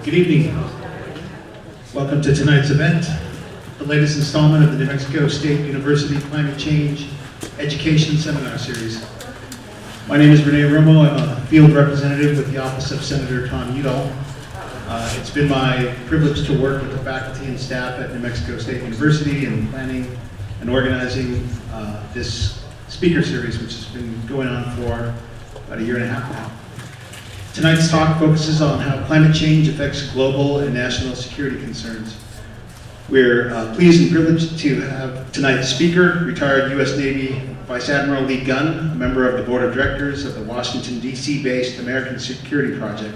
Good evening. Welcome to tonight's event, the latest installment of the New Mexico State University Climate Change Education Seminar Series. My name is Renee Romo. I'm a field representative with the Office of Senator Tom Udall. It's been my privilege to work with the faculty and staff at New Mexico State University in planning and organizing this speaker series, which has been going on for about a year and a half now. Tonight's talk focuses on how climate change affects global and national security concerns. We're pleased and privileged to have tonight's speaker, retired U.S. Navy Vice Admiral Lee Gunn, a member of the Board of Directors of the Washington, D.C.-based American Security Project.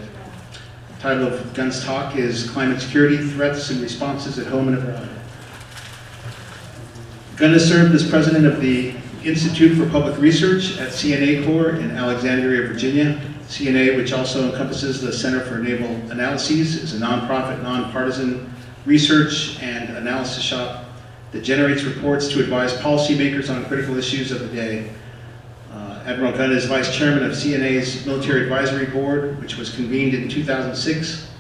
The title of Gunn's talk is Climate Security, Threats and Responses at Home and Abroad. Gunn has served as president of the Institute for Public Research at CNA Corps in Alexandria, Virginia. CNA, which also encompasses the Center for Naval Analyses, is a nonprofit, nonpartisan research and analysis shop that generates reports to advise policymakers on critical issues of the day. Admiral Gunn is vice chairman of CNA's Military Advisory Board, which was convened in 2006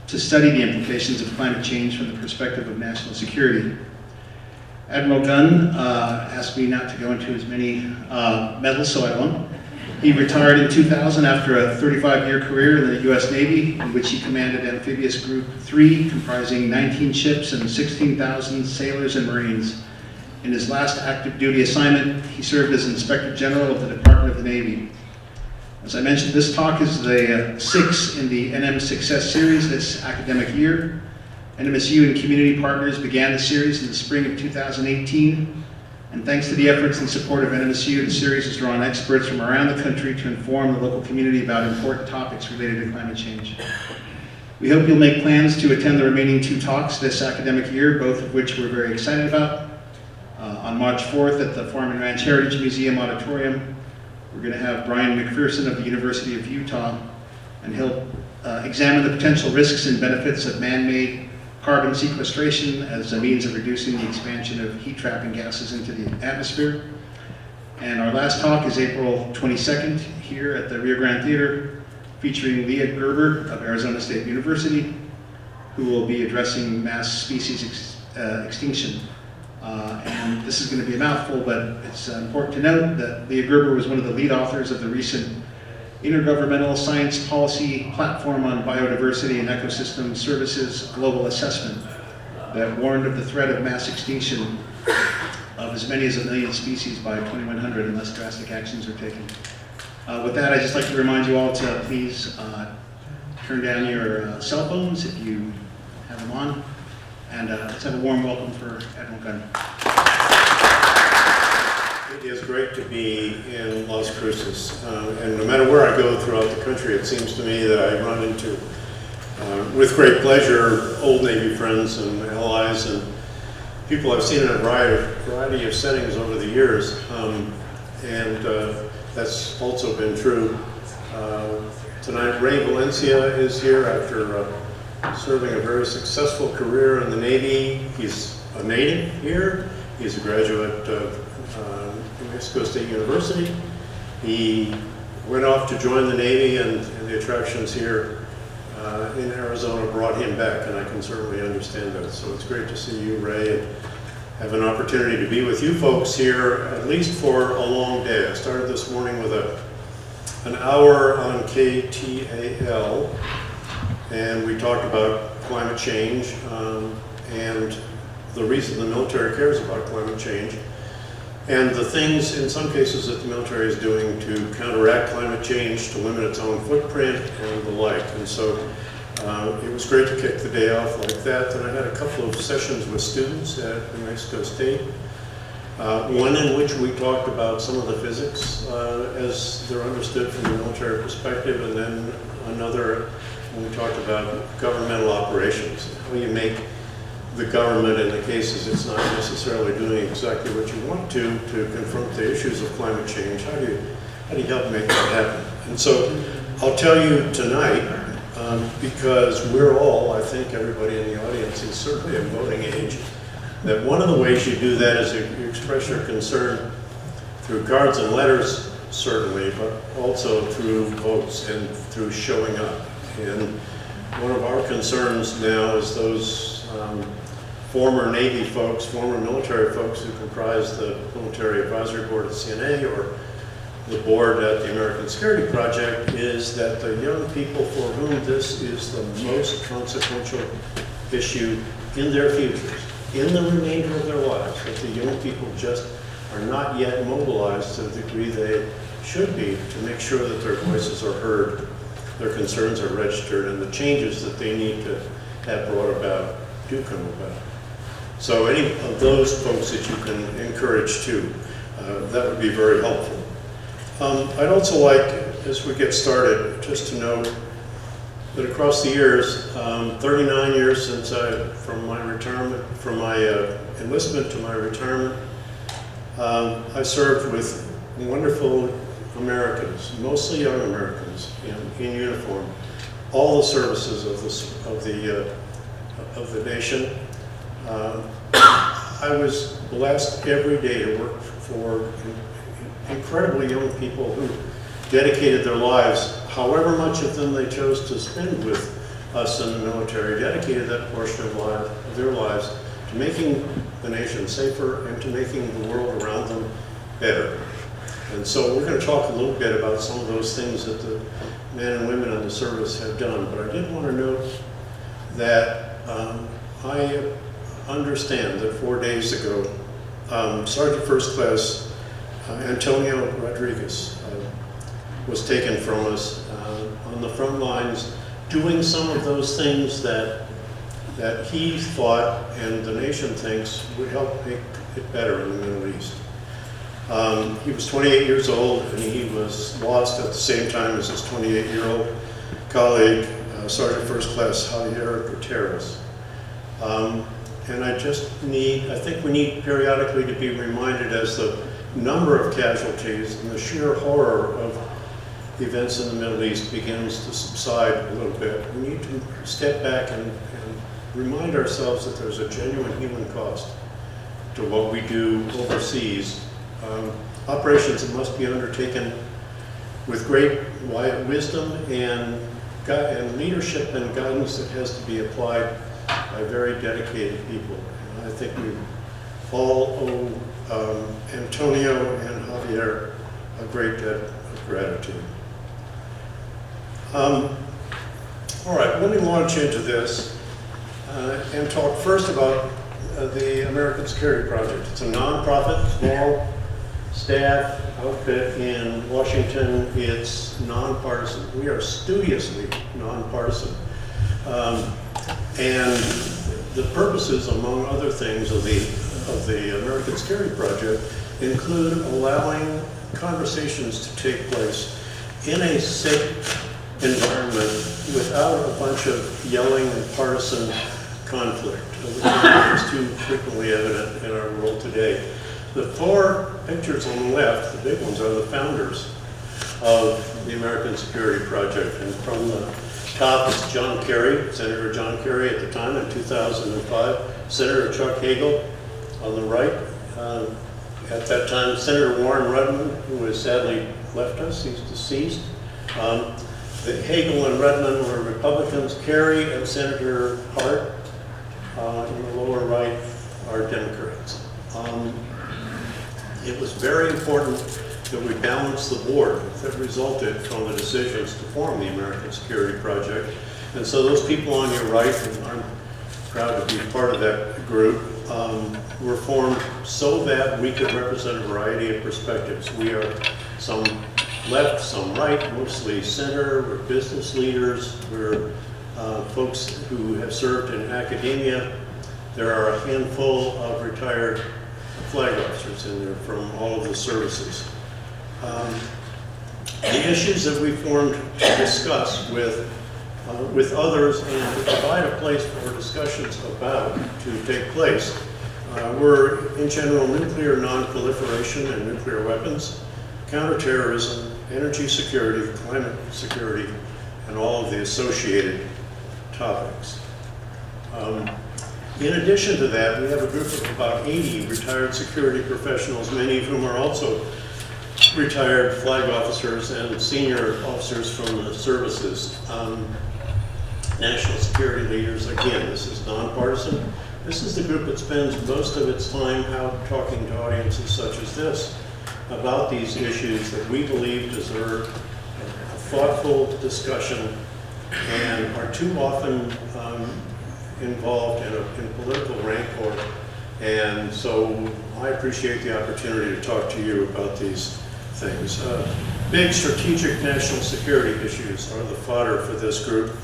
to study the implications of climate change from the perspective of national security. Admiral Gunn asked me not to go into as many medals, so I won't. He retired in 2000 after a 35-year career in the U.S. Navy, in which he commanded Amphibious Group 3, comprising 19 ships and 16,000 sailors and Marines. In his last active duty assignment, he served as Inspector General of the Department of the Navy. As I mentioned, this talk is the sixth in the NMSUCCESS series this academic year. NMSU and community partners began the series in the spring of 2018. And thanks to the efforts and support of NMSU, the series has drawn experts from around the country to inform the local community about important topics related to climate change. We hope you'll make plans to attend the remaining two talks this academic year, both of which we're very excited about. On March 4th at the Farm and Ranch Heritage Museum Auditorium, we're going to have Brian McPherson of the University of Utah, and he'll examine the potential risks and benefits of man-made carbon sequestration as a means of reducing the expansion of heat-trapping gases into the atmosphere. And our last talk is April 22nd here at the Rio Grande Theater, featuring Leah Gerber of Arizona State University, who will be addressing mass species extinction. And this is going to be a mouthful, but it's important to note that Leah Gerber was one of the lead authors of the recent Intergovernmental Science Policy Platform on Biodiversity and Ecosystem Services Global Assessment that warned of the threat of mass extinction of as many as 1 million species by 2100 unless drastic actions are taken. With that, I'd just like to remind you all to please turn down your cell phones if you have them on, and let's have a warm welcome for Admiral Gunn. It is great to be in Las Cruces, and no matter where I go throughout the country, it seems to me that I run into, with great pleasure, old Navy friends and allies and people I've seen in a variety of settings over the years, and that's also been true. Tonight, Ray Valencia is here after serving a very successful career in the Navy. He's a native here. He's a graduate of New Mexico State University. He went off to join the Navy, and the attractions here in Arizona brought him back, and I can certainly understand that. So it's great to see you, Ray, and have an opportunity to be with you folks here, at least for a long day. I started this morning with an hour on KTAL, and we talked about climate change and the reason the military cares about climate change, and the things, in some cases, that the military is doing to counteract climate change, to limit its own footprint, and the like. And so it was great to kick the day off like that. And I had a couple of sessions with students at New Mexico State, one in which we talked about some of the physics as they're understood from the military perspective, and then another when we talked about governmental operations, how you make the government, in the cases it's not necessarily doing exactly what you want to confront the issues of climate change. How do you help make that happen? And so I'll tell you tonight, because we're all, I think everybody in the audience is certainly of voting age, that one of the ways you do that is you express your concern through cards and letters, certainly, but also through votes and through showing up. And one of our concerns now is those former Navy folks, former military folks who comprise the Military Advisory Board at CNA or the board at the American Security Project, is that the young people for whom this is the most consequential issue in their futures, in the remainder of their lives, that the young people just are not yet mobilized to the degree they should be to make sure that their voices are heard, their concerns are registered, and the changes that they need to have brought about do come about. So any of those folks that you can encourage too, that would be very helpful. I'd also like, as we get started, just to note that across the years, 39 years since from my retirement, from my enlistment to my retirement, I served with wonderful Americans, mostly young Americans in uniform, all the services of the nation. I was blessed every day to work for incredibly young people who dedicated their lives, however much of them they chose to spend with us in the military, dedicated that portion of their lives to making the nation safer and to making the world around them better. And so we're going to talk a little bit about some of those things that the men and women in the service have done. But I did want to note that I understand that 4 days ago, Sergeant First Class Antonio Rodriguez was taken from us on the front lines, doing some of those things that he thought and the nation thinks would help make it better in the Middle East. He was 28 years old, and he was lost at the same time as his 28-year-old colleague, Sergeant First Class Javier Gutierrez. And I think we need periodically to be reminded as the number of casualties and the sheer horror of events in the Middle East begins to subside a little bit. We need to step back and remind ourselves that there's a genuine human cost to what we do overseas. Operations that must be undertaken with great wisdom and leadership and guidance that has to be applied by very dedicated people. And I think we all owe Antonio and Javier a great debt of gratitude. All right, let me launch into this and talk first about the American Security Project. It's a nonprofit, small staff outfit in Washington. It's nonpartisan. We are studiously nonpartisan. And the purposes, among other things, of the American Security Project include allowing conversations to take place in a safe environment without a bunch of yelling and partisan conflict, which is too frequently evident in our world today. The four pictures on the left, the big ones, are the founders of the American Security Project. And from the top is John Kerry, Senator John Kerry at the time in 2005, Senator Chuck Hagel on the right. At that time, Senator Warren Rudman, who has sadly left us, he's deceased. Hagel and Rudman were Republicans. Kerry and Senator Hart in the lower right are Democrats. It was very important that we balance the board that resulted from the decisions to form the American Security Project. And so those people on your right, and I'm proud to be part of that group, were formed so that we could represent a variety of perspectives. We are some left, some right, mostly center. We're business leaders. We're folks who have served in academia. There are a handful of retired flag officers in there from all of the services. The issues that we formed to discuss with others and to provide a place for discussions about to take place were, in general, nuclear non-proliferation and nuclear weapons, counterterrorism, energy security, climate security, and all of the associated topics. In addition to that, we have a group of about 80 retired security professionals, many of whom are also retired flag officers and senior officers from the services. national security leaders. Again, this is nonpartisan. This is the group that spends most of its time out talking to audiences such as this about these issues that we believe deserve a thoughtful discussion and are too often involved in political rancor. And so I appreciate the opportunity to talk to you about these things. Big strategic national security issues are the fodder for this group.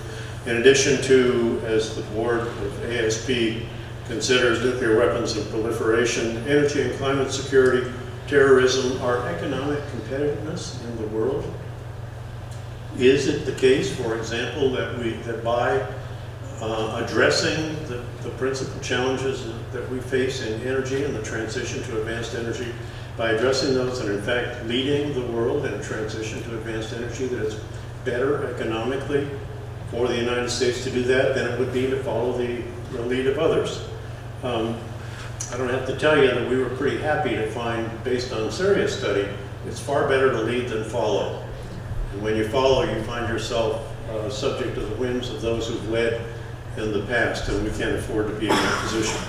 In addition to, as the board of ASP considers nuclear weapons and proliferation, energy and climate security, terrorism, our economic competitiveness in the world. Is it the case, for example, that by addressing the principal challenges that we face in energy and the transition to advanced energy, by addressing those and in fact leading the world in a transition to advanced energy, that it's better economically for the United States to do that than it would be to follow the lead of others? I don't have to tell you that we were pretty happy to find, based on serious study, it's far better to lead than follow. And when you follow, you find yourself subject to the whims of those who've led in the past, and we can't afford to be in that position.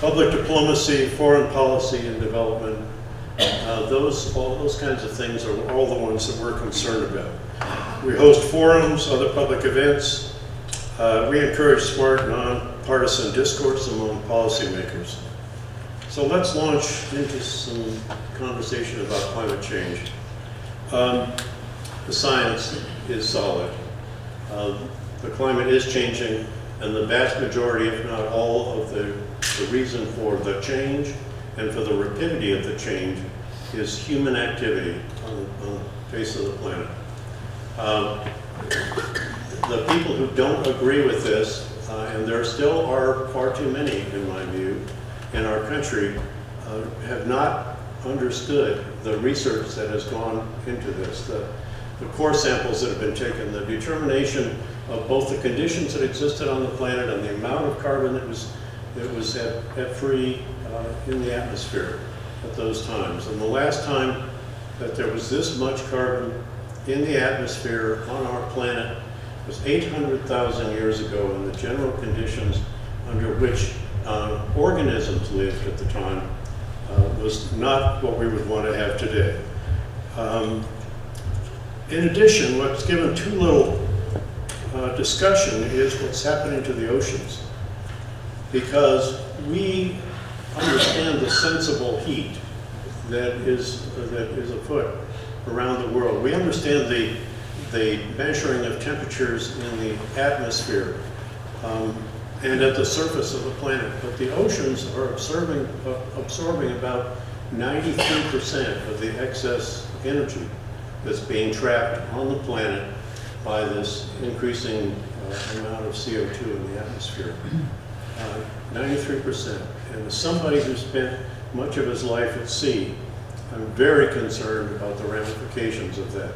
Public diplomacy, foreign policy, and development, all those kinds of things are all the ones that we're concerned about. We host forums, other public events. We encourage smart, nonpartisan discourse among policymakers. So let's launch into some conversation about climate change. The science is solid. The climate is changing, and the vast majority, if not all, of the reason for the change and for the rapidity of the change is human activity on the face of the planet. The people who don't agree with this, and there still are far too many in my view, in our country, have not understood the research that has gone into this. The core samples that have been taken, the determination of both the conditions that existed on the planet and the amount of carbon that was at free in the atmosphere at those times. And the last time that there was this much carbon in the atmosphere on our planet was 800,000 years ago, and the general conditions under which organisms lived at the time was not what we would want to have today. In addition, what's given too little discussion is what's happening to the oceans, because we understand the sensible heat that is afoot around the world. We understand the measuring of temperatures in the atmosphere and at the surface of the planet, but the oceans are absorbing about 93% of the excess energy that's being trapped on the planet by this increasing amount of CO2 in the atmosphere. 93%. And as somebody who spent much of his life at sea, I'm very concerned about the ramifications of that.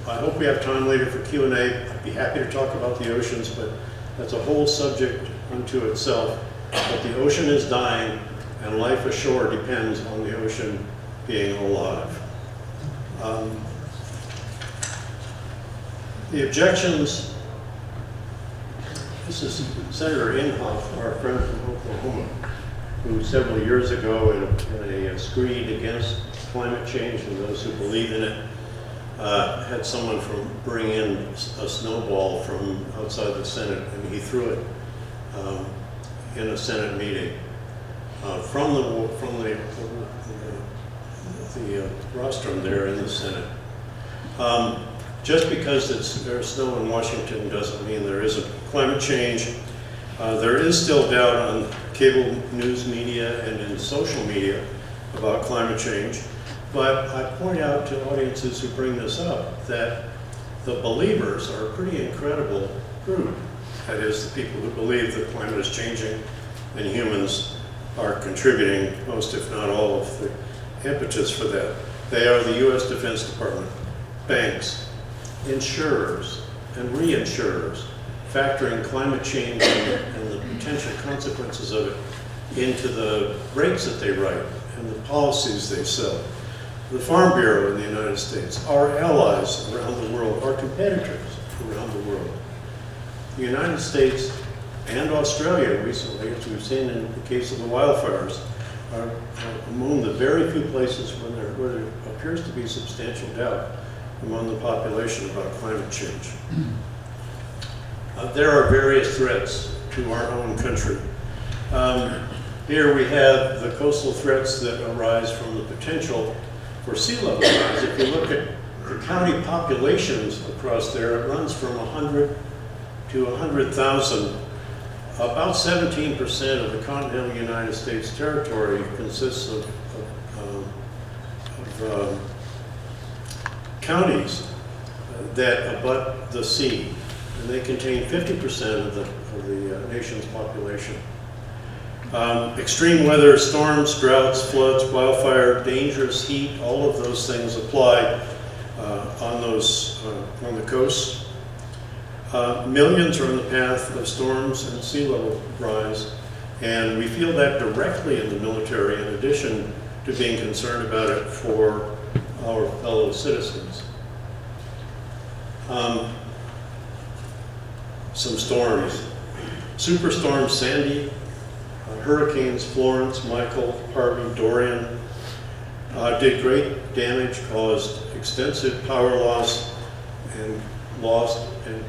I hope we have time later for Q&A. I'd be happy to talk about the oceans, but that's a whole subject unto itself. But the ocean is dying, and life ashore depends on the ocean being alive. The objections, this is Senator Inhofe, our friend from Oklahoma, who several years ago in a screed against climate change and those who believe in it, had someone bring in a snowball from outside the Senate, and he threw it in a Senate meeting from the rostrum there in the Senate. Just because there's snow in Washington doesn't mean there isn't climate change. There is still doubt on cable news media and in social media about climate change. But I point out to audiences who bring this up that the believers are a pretty incredible group. That is, the people who believe that climate is changing and humans are contributing most, if not all, of the impetus for that. They are the U.S. Defense Department, banks, insurers, and reinsurers, factoring climate change and the potential consequences of it into the rates that they write and the policies they sell. The Farm Bureau in the United States, our allies around the world, our competitors around the world. the United States and Australia recently, as we've seen in the case of the wildfires, are among the very few places where there appears to be substantial doubt among the population about climate change. There are various threats to our own country. Here we have the coastal threats that arise from the potential for sea level rise. If you look at the county populations across there, it runs from 100 to 100,000. About 17% of the continental United States territory consists of counties that abut the sea, and they contain 50% of the nation's population. Extreme weather, storms, droughts, floods, wildfire, dangerous heat, all of those things apply on the coast. Millions are on the path of storms and sea level rise, and we feel that directly in the military, in addition to being concerned about it for our fellow citizens. Some storms. Superstorm Sandy, Hurricanes Florence, Michael, Harvey, Dorian did great damage, caused extensive power loss, and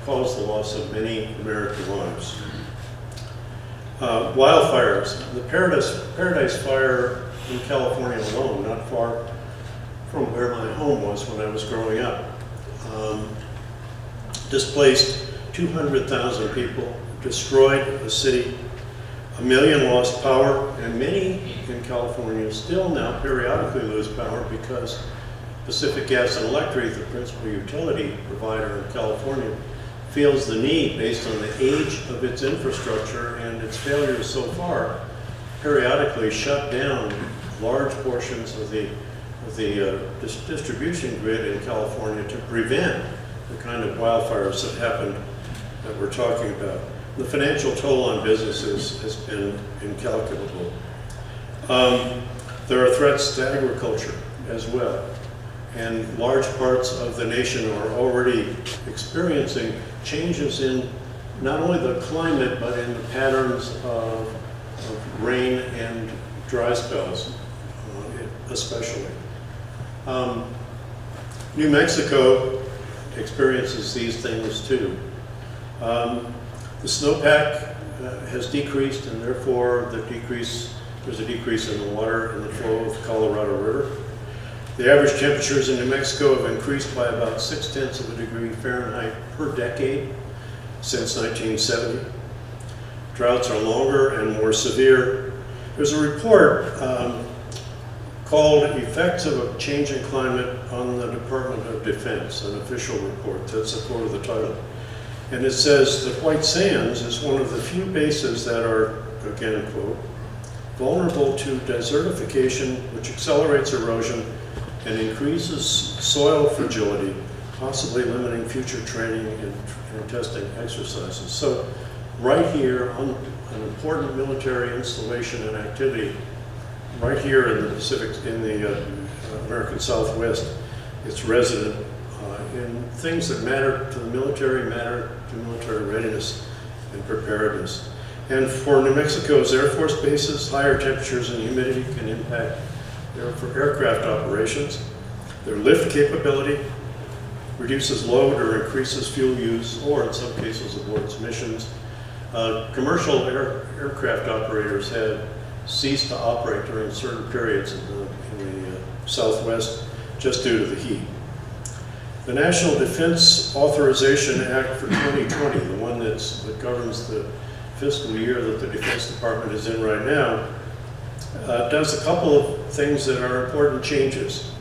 caused the loss of many American lives. Wildfires. The Paradise Fire in California alone, not far from where my home was when I was growing up, displaced 200,000 people, destroyed the city, 1 million lost power, and many in California still now periodically lose power because Pacific Gas and Electric, the principal utility provider in California, feels the need, based on the age of its infrastructure and its failures so far, periodically shut down large portions of the distribution grid in California to prevent the kind of wildfires that happened that we're talking about. The financial toll on businesses has been incalculable. There are threats to agriculture as well. And large parts of the nation are already experiencing changes in not only the climate, but in the patterns of rain and dry spells, especially. New Mexico experiences these things too. The snowpack has decreased, and therefore there's a decrease in the water in the flow of the Colorado River. The average temperatures in New Mexico have increased by about 0.6 of a degree Fahrenheit per decade since 1970. Droughts are longer and more severe. There's a report called Effects of a Changing Climate on the Department of Defense, an official report. That's the quote of the title. And it says that White Sands is one of the few bases that are, again, quote, vulnerable to desertification, which accelerates erosion and increases soil fragility, possibly limiting future training and testing exercises. So right here on an important military installation and activity, right here in the Pacific, in the American Southwest, it's resident in things that matter to the military, matter to military readiness and preparedness. And for New Mexico's Air Force bases, higher temperatures and humidity can impact for aircraft operations. Their lift capability reduces load or increases fuel use, or in some cases aborts missions. Commercial aircraft operators have ceased to operate during certain periods in the Southwest just due to the heat. The National Defense Authorization Act for 2020, the one that governs the fiscal year that the Defense Department is in right now, does a couple of things that are important changes.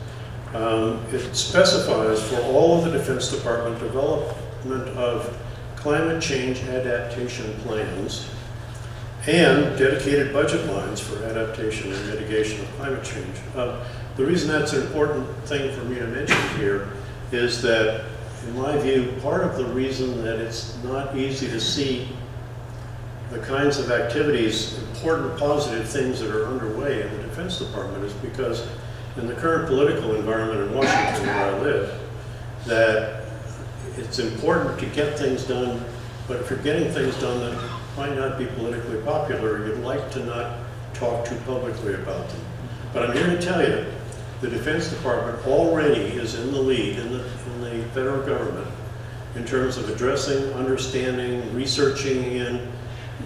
It specifies for all of the Defense Department development of climate change adaptation plans and dedicated budget lines for adaptation and mitigation of climate change. The reason that's an important thing for me to mention here is that, in my view, part of the reason that it's not easy to see the kinds of activities, important positive things that are underway in the Defense Department is because in the current political environment in Washington where I live, that it's important to get things done But if you're getting things done that might not be politically popular, you'd like to not talk too publicly about them. But I'm here to tell you, the Defense Department already is in the lead in the federal government in terms of addressing, understanding, researching in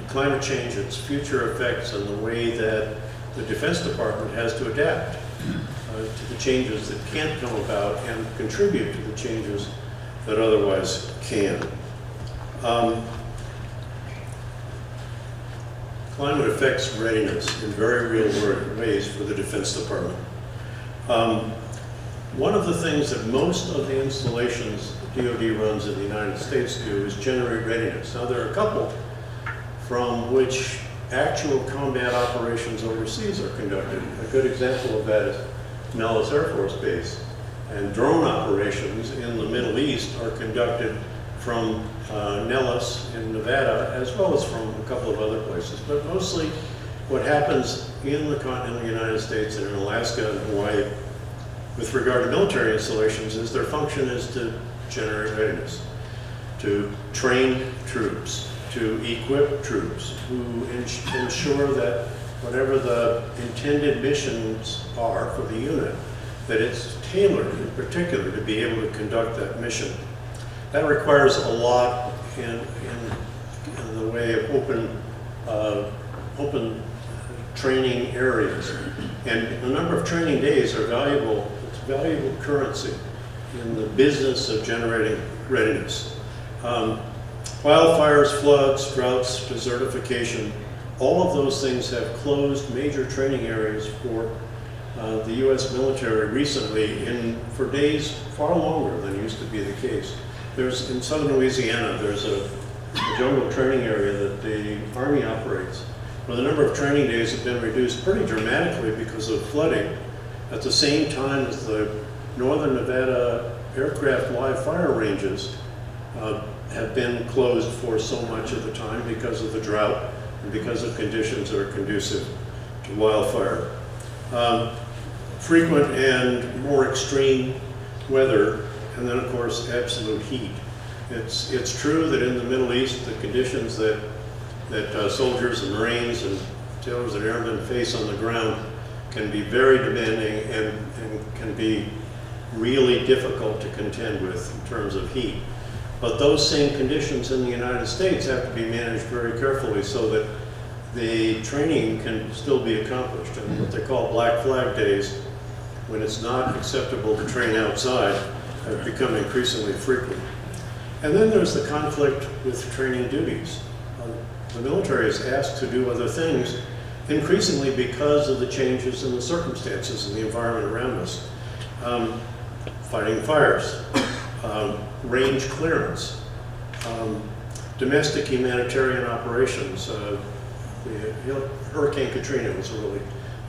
climate change, its future effects, and the way that the Defense Department has to adapt to the changes that can't come about and contribute to the changes that otherwise can. Climate affects readiness in very real ways for the Defense Department. One of the things that most of the installations DoD runs in the United States do is generate readiness. Now, there are a couple from which actual combat operations overseas are conducted. A good example of that is Nellis Air Force Base. And drone operations in the Middle East are conducted from Nellis in Nevada, as well as from a couple of other places. But mostly what happens in the continental United States and in Alaska and Hawaii with regard to military installations is their function is to generate readiness, to train troops, to equip troops, who ensure that whatever the intended missions are for the unit, that it's tailored in particular to be able to conduct that mission. That requires a lot in the way of open training areas. And a number of training days are valuable. It's valuable currency in the business of generating readiness. Wildfires, floods, droughts, desertification, all of those things have closed major training areas for the U.S. military recently for days far longer than used to be the case. In southern Louisiana, there's a jungle training area that the Army operates, where the number of training days have been reduced pretty dramatically because of flooding, at the same time as the northern Nevada aircraft live fire ranges have been closed for so much of the time because of the drought and because of conditions that are conducive to wildfire. Frequent and more extreme weather, and then of course absolute heat. It's true that in the Middle East, the conditions that soldiers and Marines and sailors and airmen face on the ground can be very demanding and can be really difficult to contend with in terms of heat. But those same conditions in the United States have to be managed very carefully so that the training can still be accomplished. And what they call black flag days, when it's not acceptable to train outside, have become increasingly frequent. And then there's the conflict with training duties. The military is asked to do other things increasingly because of the changes in the circumstances in the environment around us. Fighting fires, range clearance, domestic humanitarian operations. Hurricane Katrina was a really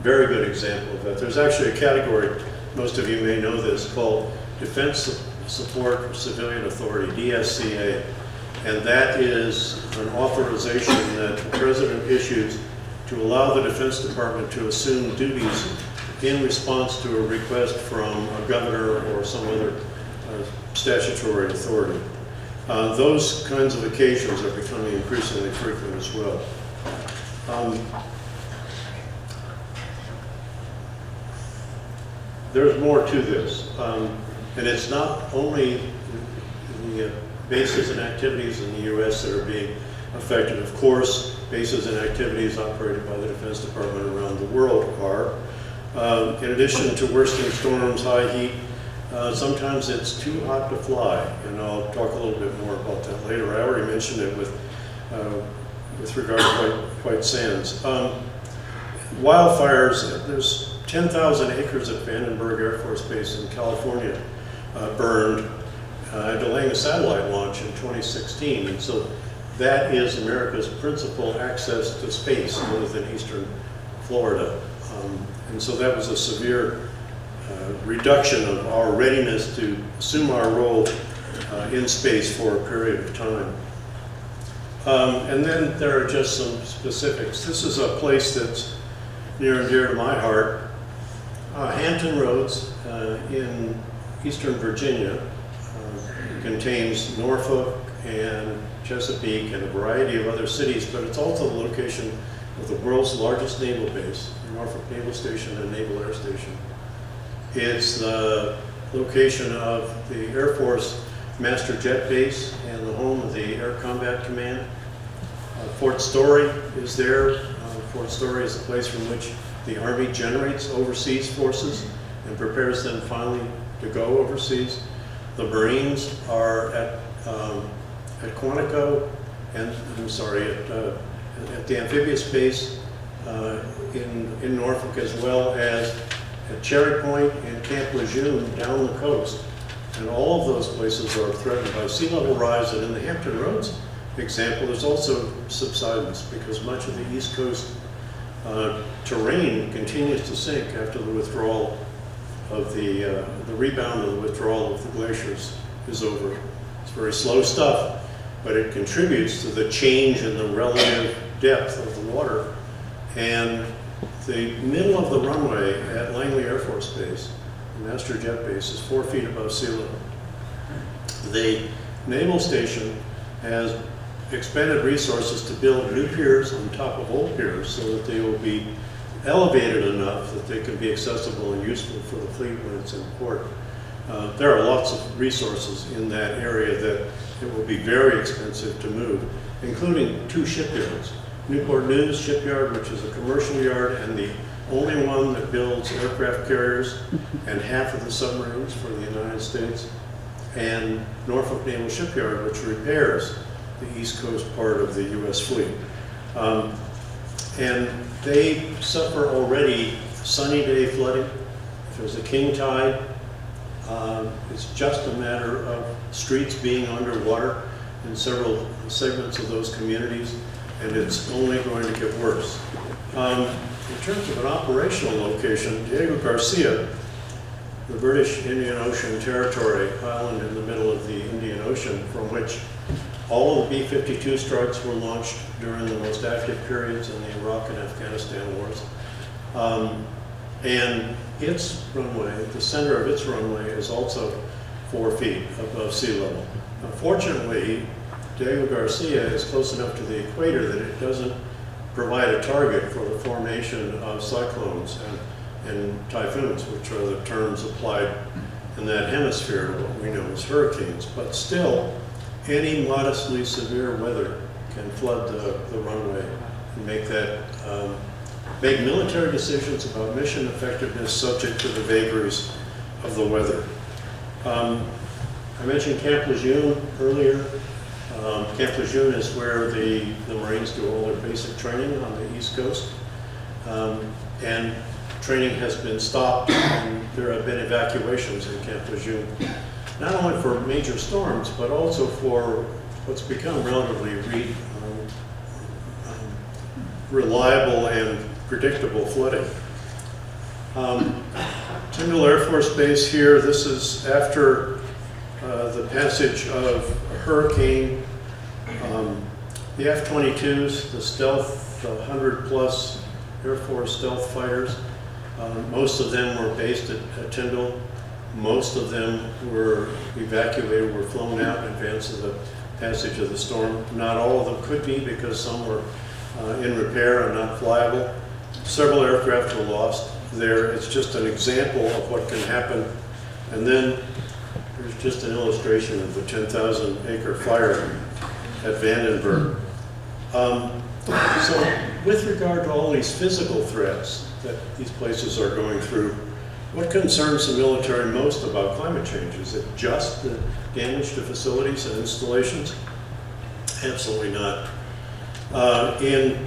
very good example of that. There's actually a category, most of you may know this, called Defense Support for Civilian Authority, DSCA. And that is an authorization that the President issues to allow the Defense Department to assume duties in response to a request from a governor or some other statutory authority. Those kinds of occasions are becoming increasingly frequent as well. There's more to this, and it's not only the bases and activities in the U.S. that are being affected. Of course, bases and activities operated by the Defense Department around the world are. In addition to worsening storms, high heat, sometimes it's too hot to fly, and I'll talk a little bit more about that later. I already mentioned it with regard to White Sands. Wildfires, there's 10,000 acres at Vandenberg Air Force Base in California burned, delaying a satellite launch in 2016. And so that is America's principal access to space other than eastern Florida. And so that was a severe reduction of our readiness to assume our role in space for a period of time. And then there are just some specifics. This is a place that's near and dear to my heart. Hampton Roads in eastern Virginia contains Norfolk and Chesapeake and a variety of other cities, but it's also the location of the world's largest naval base, Norfolk Naval Station and Naval Air Station. It's the location of the Air Force Master Jet Base and the home of the Air Combat Command. Fort Story is there. Fort Story is the place from which the Army generates overseas forces and prepares them finally to go overseas. The Marines are at Quantico, and at the amphibious base in Norfolk, as well as at Cherry Point and Camp Lejeune down the coast. And all of those places are threatened by sea level rise, and in the Hampton Roads example, there's also subsidence because much of the East Coast terrain continues to sink after the withdrawal of the rebound of the withdrawal of the glaciers is over. It's very slow stuff, but it contributes to the change in the relative depth of the water. And the middle of the runway at Langley Air Force Base, the Master Jet Base, is 4 feet above sea level. The Naval Station has expended resources to build new piers on top of old piers so that they will be elevated enough that they can be accessible and useful for the fleet when it's in port. There are lots of resources in that area that it will be very expensive to move, including 2 shipyards. Newport News Shipyard, which is a commercial yard and the only one that builds aircraft carriers and half of the submarines for the United States, and Norfolk Naval Shipyard, which repairs the East Coast part of the U.S. fleet. And they suffer already sunny day flooding. If there's a king tide, it's just a matter of streets being underwater in several segments of those communities, and it's only going to get worse. In terms of an operational location, Diego Garcia, the British Indian Ocean Territory, island in the middle of the Indian Ocean, from which all of the B-52 strikes were launched during the most active periods in the Iraq and Afghanistan wars. And its runway, the center of its runway, is also 4 feet above sea level. Unfortunately, Diego Garcia is close enough to the equator that it doesn't provide a target for the formation of cyclones and typhoons, which are the terms applied in that hemisphere to what we know as hurricanes. But still, any modestly severe weather can flood the runway and make military decisions about mission effectiveness subject to the vagaries of the weather. I mentioned Camp Lejeune earlier. Camp Lejeune is where the Marines do all their basic training on the East Coast. And training has been stopped, and there have been evacuations in Camp Lejeune, not only for major storms, but also for what's become relatively reliable and predictable flooding. Tyndall Air Force Base here, this is after the passage of a hurricane. The F-22s, the stealth, the 100-plus Air Force stealth fighters, most of them were based at Tyndall. Most of them were evacuated, were flown out in advance of the passage of the storm. Not all of them could be, because some were in repair and not flyable. Several aircraft were lost there. It's just an example of what can happen. And then there's just an illustration of the 10,000-acre fire at Vandenberg. So with regard to all these physical threats that these places are going through, what concerns the military most about climate change? Is it just the damage to facilities and installations? Absolutely not. In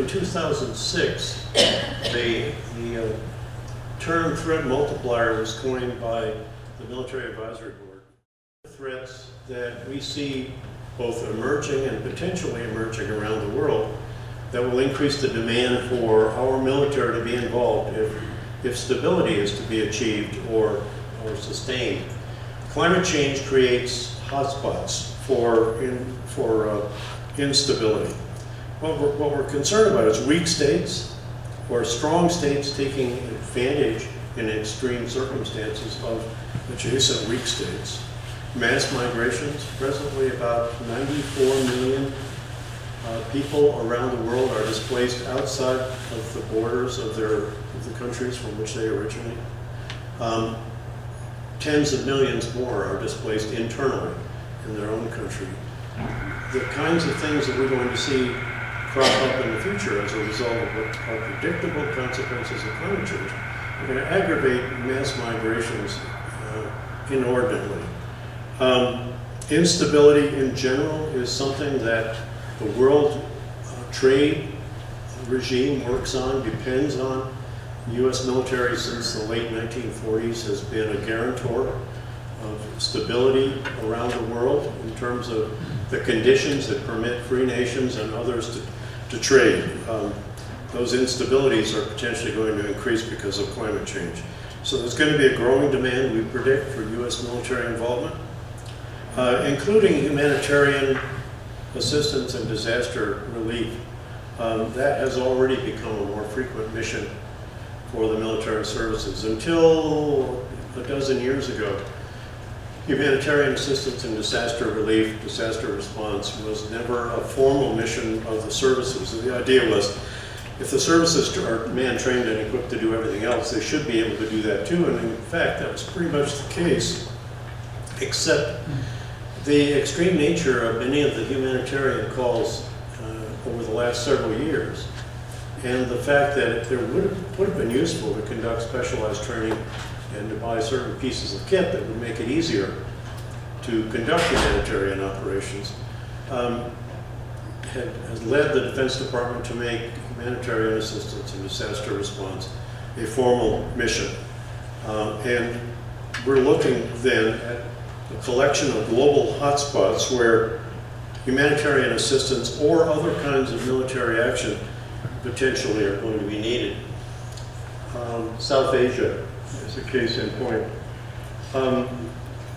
2006, the term threat multiplier was coined by the Military Advisory Board. Threats that we see both emerging and potentially emerging around the world that will increase the demand for our military to be involved if stability is to be achieved or sustained. Climate change creates hotspots for instability. What we're concerned about is weak states or strong states taking advantage in extreme circumstances of adjacent weak states. mass migrations. Presently, about 94 million people around the world are displaced outside of the borders of the countries from which they originate. Tens of millions more are displaced internally in their own country. The kinds of things that we're going to see crop up in the future as a result of what are predictable consequences of climate change are going to aggravate mass migrations inordinately. Instability in general is something that the world trade regime works on, depends on. The U.S. military since the late 1940s has been a guarantor of stability around the world in terms of the conditions that permit free nations and others to trade. Those instabilities are potentially going to increase because of climate change. So there's going to be a growing demand, we predict, for U.S. military involvement, including humanitarian assistance and disaster relief. That has already become a more frequent mission for the military services. Until a dozen years ago, humanitarian assistance and disaster relief, disaster response was never a formal mission of the services. So the idea was if the services are man-trained and equipped to do everything else, they should be able to do that too. And in fact, that was pretty much the case, except the extreme nature of many of the humanitarian calls over the last several years, and the fact that it would have been useful to conduct specialized training and to buy certain pieces of kit that would make it easier to conduct humanitarian operations, has led the Defense Department to make humanitarian assistance and disaster response a formal mission. And we're looking then at a collection of global hotspots where humanitarian assistance or other kinds of military action potentially are going to be needed. South Asia is a case in point.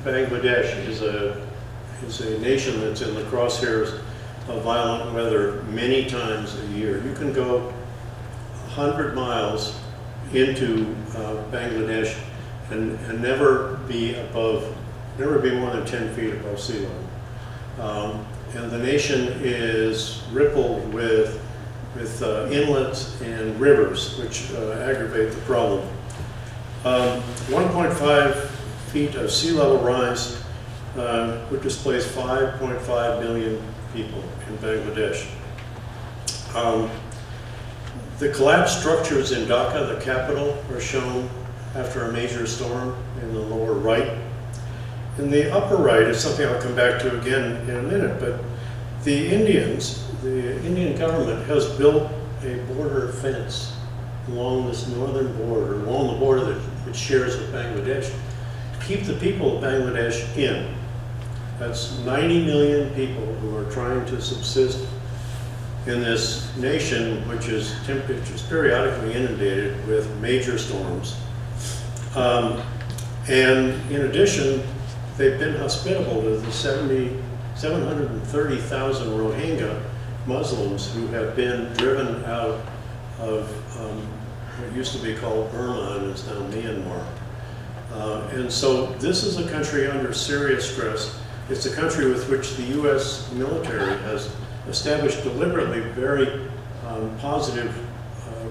Bangladesh is a nation that's in the crosshairs of violent weather many times a year. You can go 100 miles into Bangladesh and never be more than 10 feet above sea level. And the nation is rippled with inlets and rivers, which aggravate the problem. 1.5 feet of sea level rise would displace 5.5 million people in Bangladesh. The collapsed structures in Dhaka, the capital, are shown after a major storm in the lower right. In the upper right is something I'll come back to again in a minute, but the Indian government has built a border fence along this northern border, along the border that it shares with Bangladesh, to keep the people of Bangladesh in. That's 90 million people who are trying to subsist in this nation, which is periodically inundated with major storms. And in addition, they've been hospitable to the 730,000 Rohingya Muslims who have been driven out of what used to be called Burma and is now Myanmar. And so this is a country under serious stress. It's a country with which the U.S. military has established deliberately very positive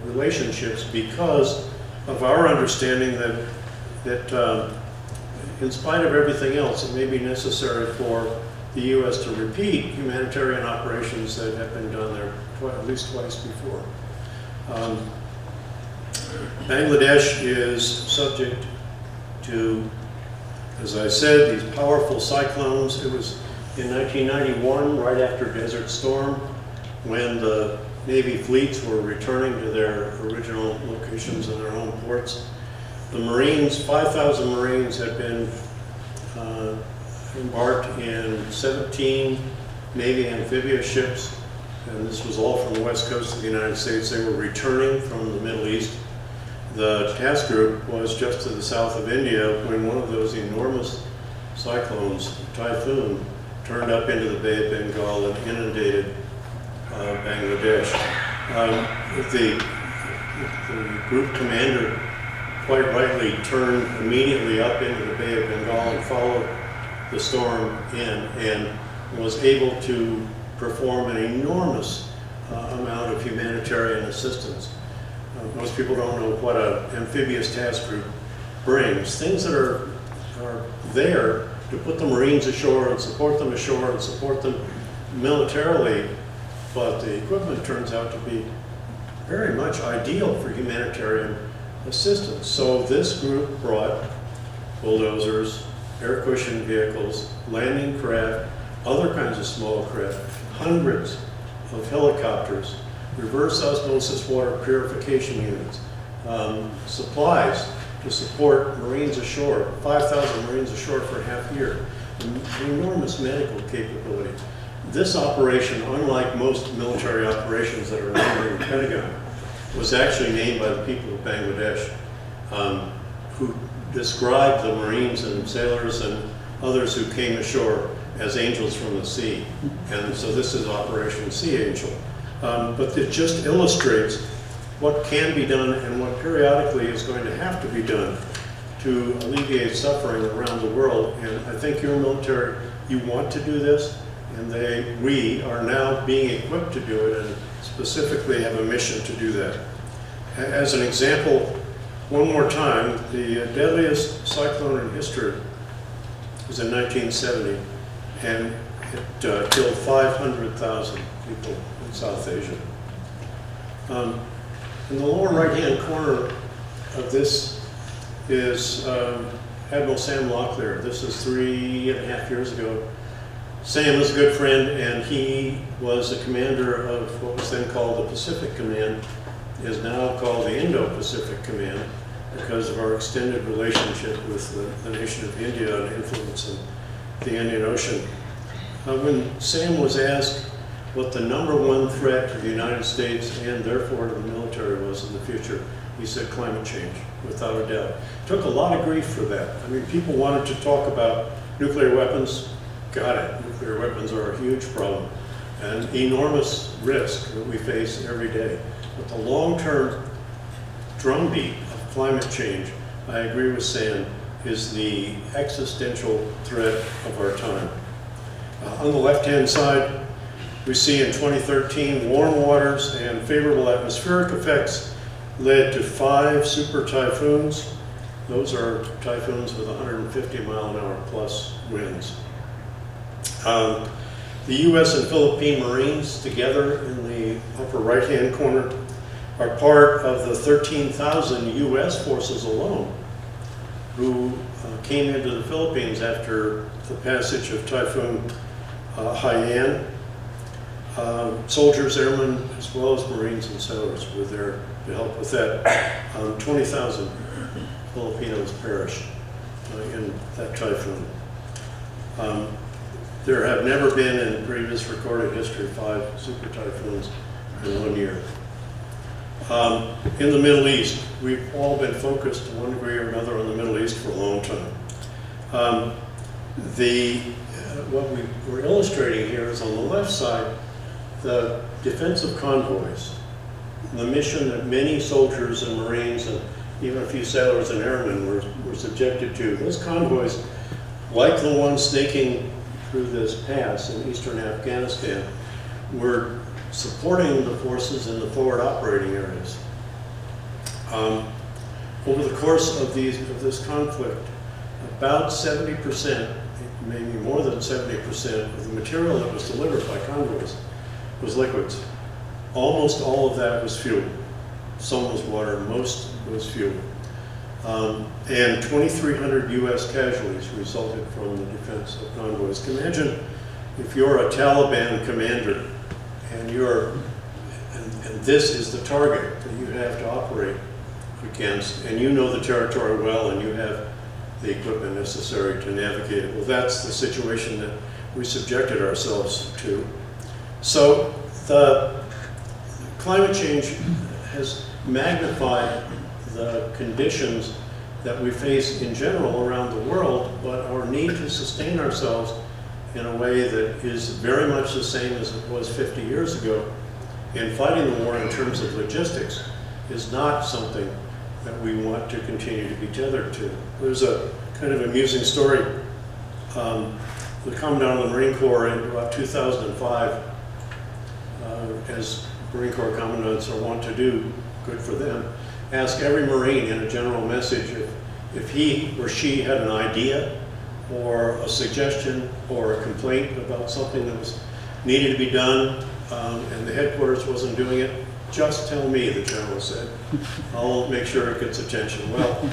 relationships because of our understanding that in spite of everything else, it may be necessary for the U.S. to repeat humanitarian operations that have been done there at least twice before. Bangladesh is subject to, as I said, these powerful cyclones. It was in 1991, right after Desert Storm, when the Navy fleets were returning to their original locations in their home ports. The Marines, 5,000 Marines had been embarked in 17 Navy amphibious ships, and this was all from the west coast of the United States. They were returning from the Middle East. The task group was just to the south of India when one of those enormous cyclones, Typhoon, turned up into the Bay of Bengal and inundated Bangladesh. The group commander quite rightly turned immediately up into the Bay of Bengal and followed the storm in and was able to perform an enormous amount of humanitarian assistance. Most people don't know what an amphibious task group brings. Things that are there to put the Marines ashore and support them ashore and support them militarily, but the equipment turns out to be very much ideal for humanitarian assistance. So this group brought bulldozers, air cushion vehicles, landing craft, other kinds of small craft, hundreds of helicopters, reverse osmosis water purification units, supplies to support Marines ashore, 5,000 Marines ashore for a half year, enormous medical capability. This operation, unlike most military operations that are named in the Pentagon, was actually named by the people of Bangladesh, who described the Marines and sailors and others who came ashore as angels from the sea. And so this is Operation Sea Angel. But it just illustrates what can be done and what periodically is going to have to be done to alleviate suffering around the world. And I think your military, you want to do this, and we are now being equipped to do it and specifically have a mission to do that. As an example, one more time, the deadliest cyclone in history was in 1970, and it killed 500,000 people in South Asia. In the lower right-hand corner of this is Admiral Sam Locklear. This is 3.5 years ago. Sam is a good friend, and he was the commander of what was then called the Pacific Command, is now called the Indo-Pacific Command because of our extended relationship with the nation of India and influence in the Indian Ocean. When Sam was asked what the #1 threat to the United States and therefore to the military was in the future, he said climate change, without a doubt. Took a lot of grief for that. I mean, people wanted to talk about nuclear weapons. Got it. Nuclear weapons are a huge problem and enormous risk that we face every day. But the long-term drumbeat of climate change, I agree with Sam, is the existential threat of our time. On the left-hand side, we see in 2013, warm waters and favorable atmospheric effects led to 5 super typhoons. Those are typhoons with 150-mile-an-hour plus winds. The U.S. and Philippine Marines together in the upper right-hand corner are part of the 13,000 U.S. forces alone who came into the Philippines after the passage of Typhoon Haiyan. Soldiers, airmen, as well as Marines and sailors were there to help with that. 20,000 Filipinos perished in that typhoon. There have never been in previous recorded history 5 super typhoons in 1 year. In the Middle East, we've all been focused to one degree or another on the Middle East for a long time. What we're illustrating here is on the left side, the defensive convoys, the mission that many soldiers and Marines and even a few sailors and airmen were subjected to. Those convoys, like the ones snaking through this pass in eastern Afghanistan, were supporting the forces in the forward operating areas. Over the course of this conflict, about 70%, maybe more than 70% of the material that was delivered by convoys was liquids. Almost all of that was fuel. Some was water, most was fuel. And 2,300 U.S. casualties resulted from the defense of convoys. Imagine if you're a Taliban commander and this is the target that you have to operate against, and you know the territory well and you have the equipment necessary to navigate it. Well, that's the situation that we subjected ourselves to. So the climate change has magnified the conditions that we face in general around the world, but our need to sustain ourselves in a way that is very much the same as it was 50 years ago in fighting the war in terms of logistics is not something that we want to continue to be tethered to. There's a kind of amusing story the Commandant of the Marine Corps in about 2005, as Marine Corps commandants are wont to do, good for them, ask every Marine in a general message if he or she had an idea or a suggestion or a complaint about something that was needed to be done, and the headquarters wasn't doing it, just tell me, the general said. I'll make sure it gets attention. Well,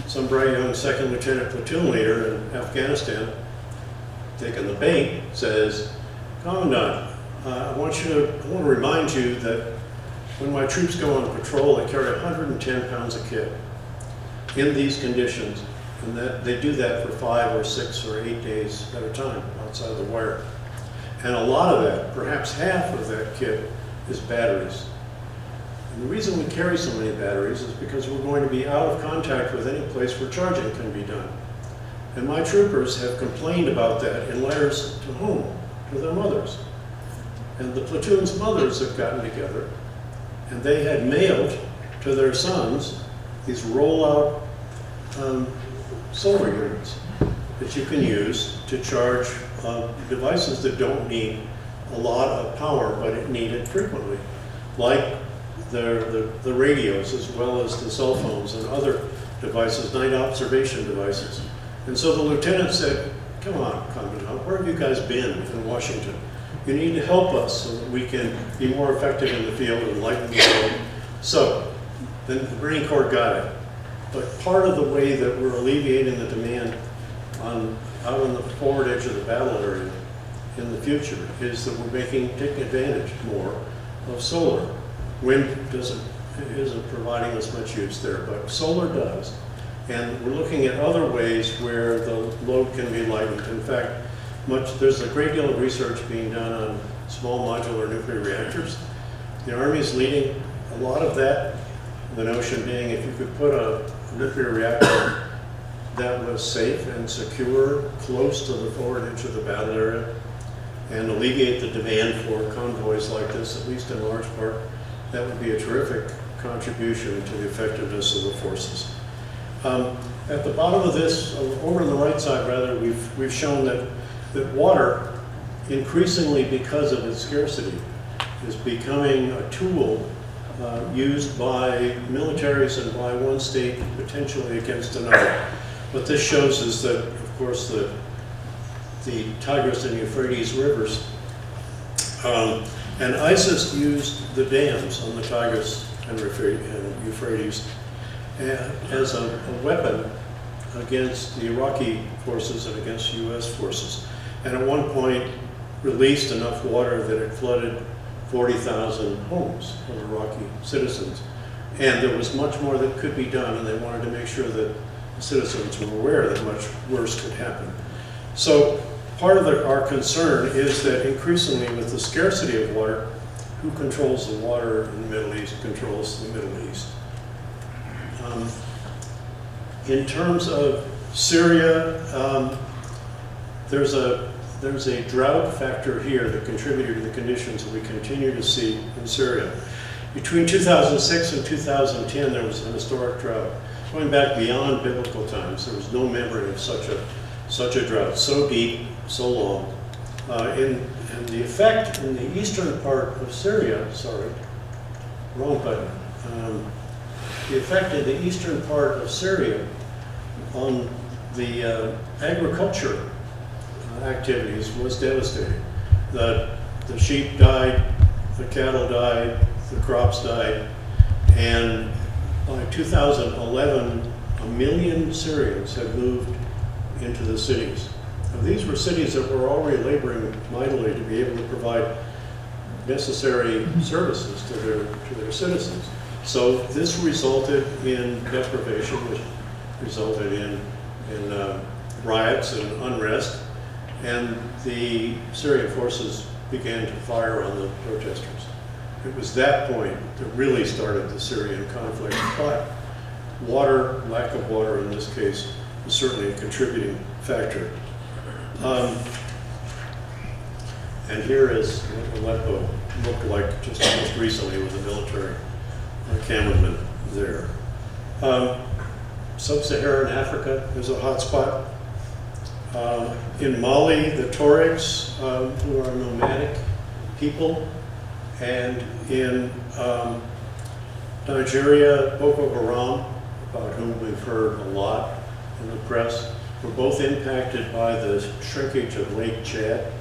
some bright young second lieutenant platoon leader in Afghanistan, taking the bait, says, Commandant, I want to remind you that when my troops go on patrol, they carry 110 pounds of kit in these conditions, and that they do that for 5 or 6 or 8 days at a time outside the wire. And a lot of that, perhaps half of that kit, is batteries. And the reason we carry so many batteries is because we're going to be out of contact with any place where charging can be done. And my troopers have complained about that in letters to whom? To their mothers. And the platoon's mothers have gotten together, and they had mailed to their sons these roll-out solar units that you can use to charge devices that don't need a lot of power, but it needed frequently, like the radios, as well as the cell phones and other devices, night observation devices. And so the lieutenant said, come on, Commandant, where have you guys been in Washington? You need to help us so that we can be more effective in the field and lighten the world. So then the Marine Corps got it. But part of the way that we're alleviating the demand out on the forward edge of the battle area in the future is that we're taking advantage more of solar. Wind isn't providing as much use there, but solar does. And we're looking at other ways where the load can be lightened. In fact, there's a great deal of research being done on small modular nuclear reactors. The Army is leading a lot of that, the notion being if you could put a nuclear reactor that was safe and secure close to the forward edge of the battle area and alleviate the demand for convoys like this, at least in large part, that would be a terrific contribution to the effectiveness of the forces. At the bottom of this, over on the right side rather, we've shown that water, increasingly because of its scarcity, is becoming a tool used by militaries and by one state potentially against another. What this shows is that, of course, the Tigris and Euphrates rivers, and ISIS used the dams on the Tigris and Euphrates as a weapon against the Iraqi forces and against US forces. And at one point released enough water that it flooded 40,000 homes of Iraqi citizens. And there was much more that could be done, and they wanted to make sure that the citizens were aware that much worse could happen. So part of our concern is that increasingly with the scarcity of water, who controls the water in the Middle East controls the Middle East. In terms of Syria, there's a drought factor here that contributed to the conditions that we continue to see in Syria. Between 2006 and 2010, there was an historic drought. Going back beyond biblical times, there was no memory of such a drought, so deep, so long. And the effect in the eastern part of Syria, sorry, wrong button. The effect in the eastern part of Syria on the agriculture activities was devastating. The sheep died, the cattle died, the crops died, and by 2011, 1 million Syrians had moved into the cities. Now, these were cities that were already laboring mightily to be able to provide necessary services to their citizens. So this resulted in deprivation, which resulted in riots and unrest, and the Syrian forces began to fire on the protesters. It was that point that really started the Syrian conflict, but water, lack of water in this case, was certainly a contributing factor. And here is what Aleppo looked like just almost recently with the military cameraman there. Sub-Saharan Africa is a hot spot. In Mali, the Tuaregs, who are nomadic people, and in Nigeria, Boko Haram, about whom we've heard a lot in the press, were both impacted by the shrinkage of Lake Chad.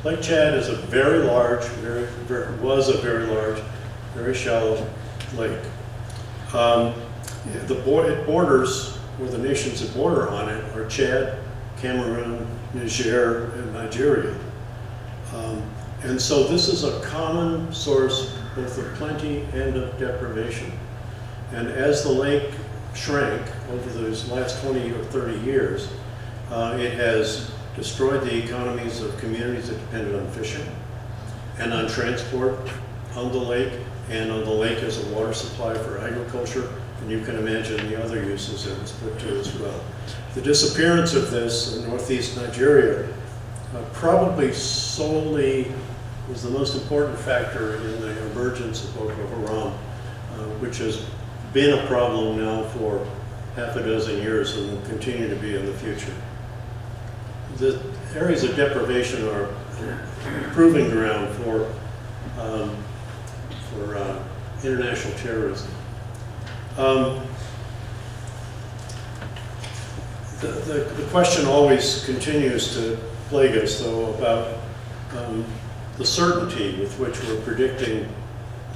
Lake Chad is a very large, very shallow lake. It borders, where the nations that border on it are Chad, Cameroon, Niger, and Nigeria. And so this is a common source both of plenty and of deprivation. And as the lake shrank over those last 20 or 30 years, it has destroyed the economies of communities that depended on fishing and on transport on the lake, and on the lake as a water supply for agriculture, and you can imagine the other uses it was put to as well. The disappearance of this in northeast Nigeria probably solely was the most important factor in the emergence of Boko Haram, which has been a problem now for half a dozen years and will continue to be in the future. The areas of deprivation are a proving ground for international terrorism. The question always continues to plague us, though, about the certainty with which we're predicting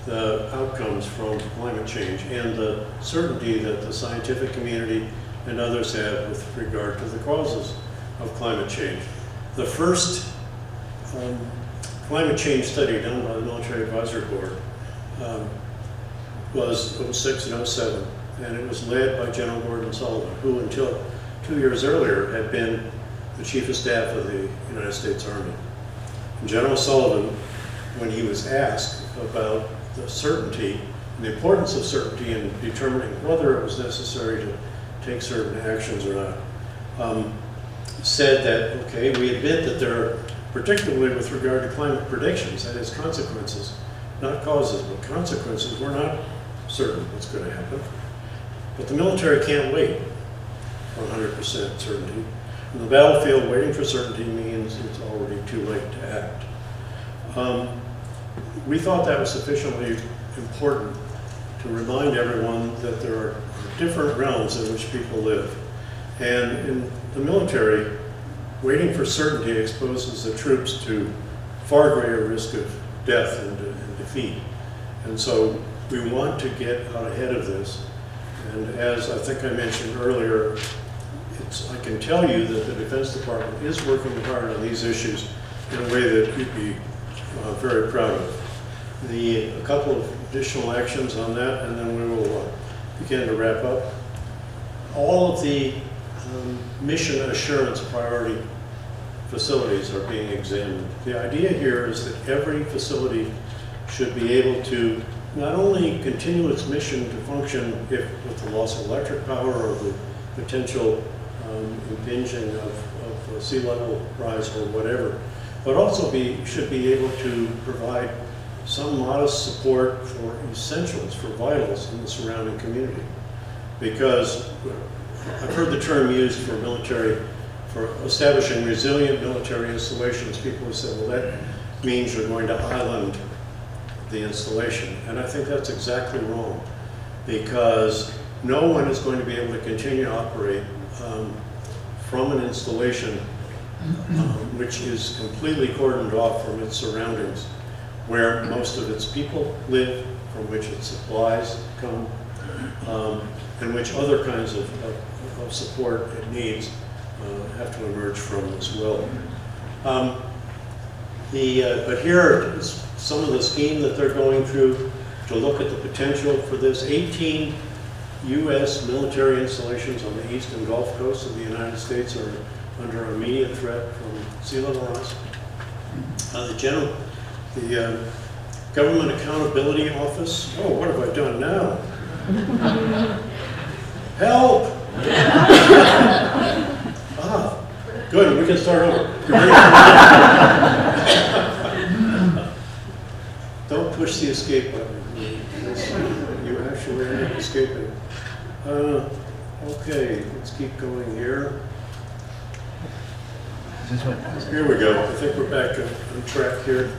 the outcomes from climate change, and the certainty that the scientific community and others have with regard to the causes of climate change. The first climate change study done by the Military Advisory Board was 06 and 07, and it was led by General Gordon Sullivan, who until 2 years earlier had been the Chief of Staff of the United States Army. And General Sullivan, when he was asked about the certainty and the importance of certainty in determining whether it was necessary to take certain actions or not, said that, okay, we admit that there are, particularly with regard to climate predictions, that is consequences, not causes, but consequences. We're not certain what's going to happen. But the military can't wait for 100% certainty. In the battlefield, waiting for certainty means it's already too late to act. We thought that was sufficiently important to remind everyone that there are different realms in which people live. And in the military, waiting for certainty exposes the troops to far greater risk of death and defeat. And so we want to get out ahead of this. And as I think I mentioned earlier, I can tell you that the Defense Department is working hard on these issues in a way that you'd be very proud of. A couple of additional actions on that, and then we will begin to wrap up. All of the mission assurance priority facilities are being examined. The idea here is that every facility should be able to not only continue its mission to function if with the loss of electric power or the potential impinging of sea level rise or whatever, but also should be able to provide some modest support for essentials, for vitals in the surrounding community. Because I've heard the term used for military, for establishing resilient military installations. People have said, well, that means you're going to island the installation. And I think that's exactly wrong, because no one is going to be able to continue to operate from an installation which is completely cordoned off from its surroundings, where most of its people live, from which its supplies come, and which other kinds of support it needs have to emerge from as well. But here is some of the scheme that they're going through to look at the potential for this. 18 U.S. military installations on the east and Gulf Coast of the United States are under immediate threat from sea level rise. The Government Accountability Office, oh, what have I done now? Help! Good, we can start over. Don't push the escape button. You actually end up escaping. Okay, let's keep going here. Here we go. I think we're back on track here.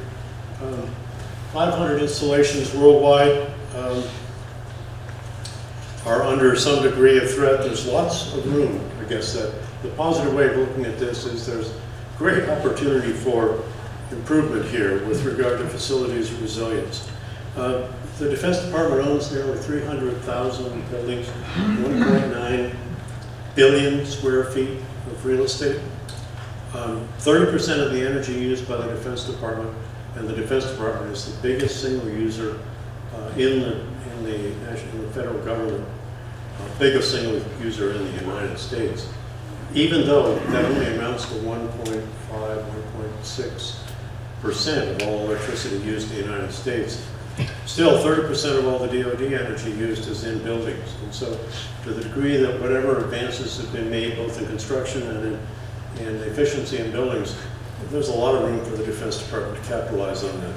500 installations worldwide are under some degree of threat. There's lots of room. I guess that the positive way of looking at this is there's great opportunity for improvement here with regard to facilities resilience. The Defense Department owns nearly 300,000 buildings, 1.9 billion square feet of real estate. 30% of the energy used by the Defense Department, and the Defense Department is the biggest single user in the federal government, biggest single user in the United States. Even though that only amounts to 1.5, 1.6% of all electricity used in the United States, still 30% of all the DoD energy used is in buildings. And so to the degree that whatever advances have been made both in construction and in efficiency in buildings, there's a lot of room for the Defense Department to capitalize on that.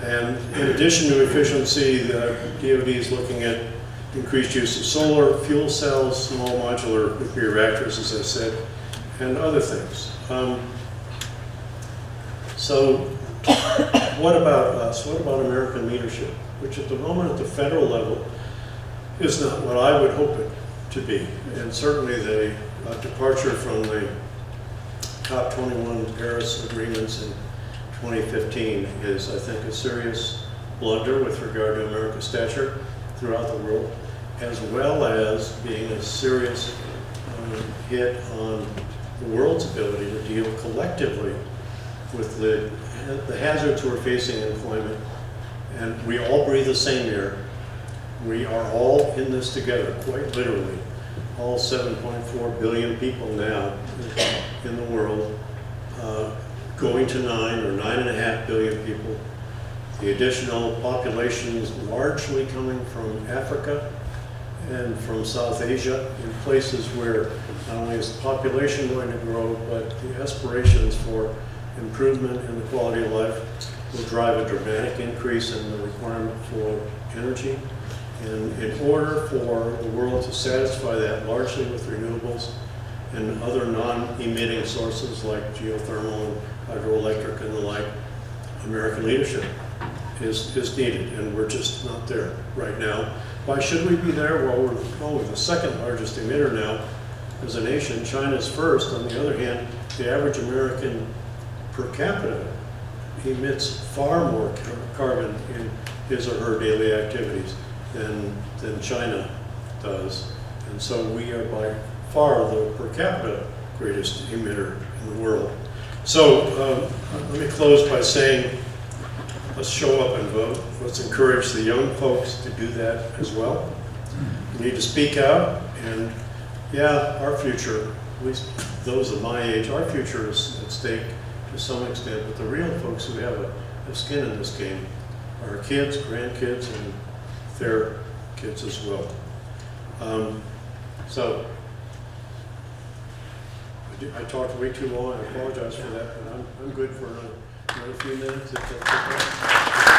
And in addition to efficiency, the DoD is looking at increased use of solar, fuel cells, small modular nuclear reactors, as I said, and other things. So what about us? What about American leadership? Which at the moment at the federal level is not what I would hope it to be. And certainly the departure from the top 21 Paris agreements in 2015 is, I think, a serious blunder with regard to America's stature throughout the world, as well as being a serious hit on the world's ability to deal collectively with the hazards we're facing in climate. And we all breathe the same air. We are all in this together, quite literally. All 7.4 billion people now in the world, going to 9 or 9.5 billion people. The additional population is largely coming from Africa and from South Asia, in places where not only is the population going to grow, but the aspirations for improvement in the quality of life will drive a dramatic increase in the requirement for energy. And in order for the world to satisfy that largely with renewables and other non-emitting sources like geothermal and hydroelectric and the like, American leadership is needed, and we're just not there right now. Why should we be there? Well, we're only the second largest emitter now as a nation. China's first. On the other hand, the average American per capita emits far more carbon in his or her daily activities than China does. And so we are by far the per capita greatest emitter in the world. So let me close by saying, let's show up and vote. Let's encourage the young folks to do that as well. We need to speak out, and yeah, our future, at least those of my age, our future is at stake to some extent, but the real folks who have skin in this game are our kids, grandkids, and their kids as well. So I talked way too long. I apologize for that, but I'm good for another few minutes if that's okay.